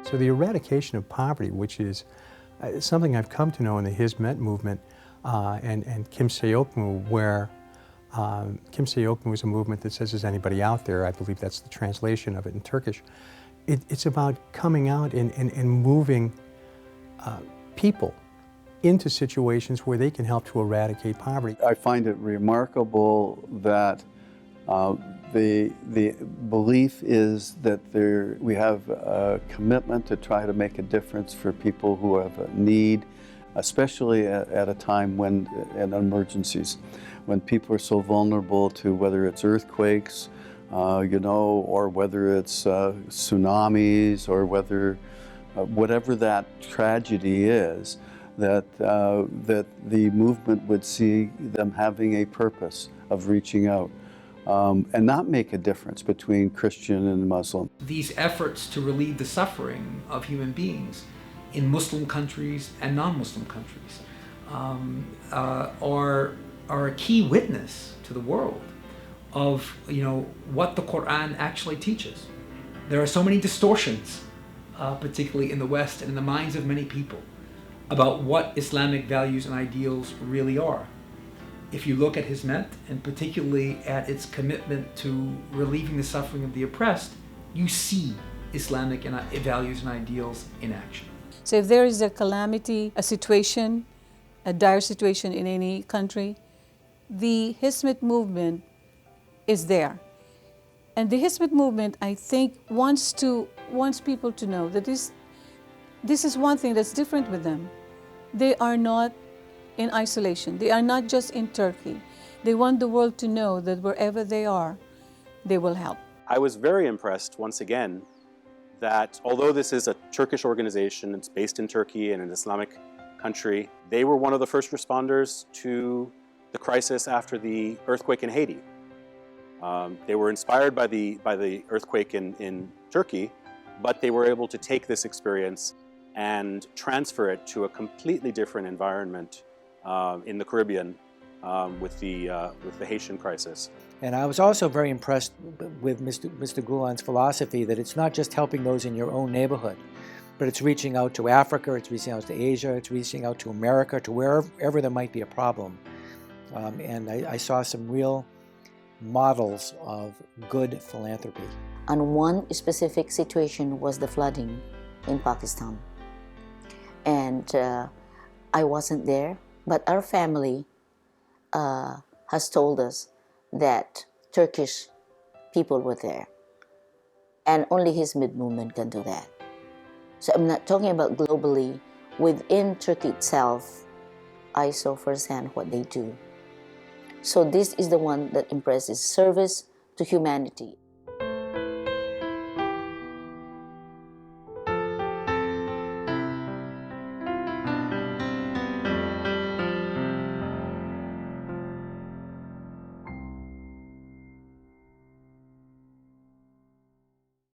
So the eradication of poverty, which is something I've come to know in the Hizmet movement and Kim Sayokmu, where Kim Sayokmu is a movement that says, is anybody out there? I believe that's the translation of it in Turkish. It's about coming out and moving people into situations where they can help to eradicate poverty. I find it remarkable that the belief is that we have a commitment to try to make a difference for people who have a need, especially at a time when, in emergencies, when people are so vulnerable to whether it's earthquakes, or whether it's tsunamis, or whatever that tragedy is, that the movement would see them having a purpose of reaching out and not make a difference between Christian and Muslim. These efforts to relieve the suffering of human beings in Muslim countries and non-Muslim countries are a key witness to the world of what the Quran actually teaches. There are so many distortions, particularly in the West and in the minds of many people, about what Islamic values and ideals really are. If you look at Hizmet, and particularly at its commitment to relieving the suffering of the oppressed, you see Islamic values and ideals in action. So if there is a calamity, a situation, a dire situation in any country, the Hizmet movement is there. And the Hizmet movement, I think, wants people to know that this is one thing that's different with them. They are not in isolation. They are not just in Turkey. They want the world to know that wherever they are, they will help. I was very impressed, once again, that although this is a Turkish organization, it's based in Turkey in an Islamic country, they were one of the first responders to the crisis after the earthquake in Haiti. They were inspired by the earthquake in Turkey, but they were able to take this experience and transfer it to a completely different environment in the Caribbean with the Haitian crisis. And I was also very impressed with Mr. Gulen's philosophy that it's not just helping those in your own neighborhood, but it's reaching out to Africa, it's reaching out to Asia, it's reaching out to America, to wherever there might be a problem. And I saw some real models of good philanthropy. And one specific situation was the flooding in Pakistan. And I wasn't there, but our family has told us that Turkish people were there. And only Hizmet movement can do that. So I'm not talking about globally. Within Turkey itself, I saw firsthand what they do. So this is the one that impresses: service to humanity.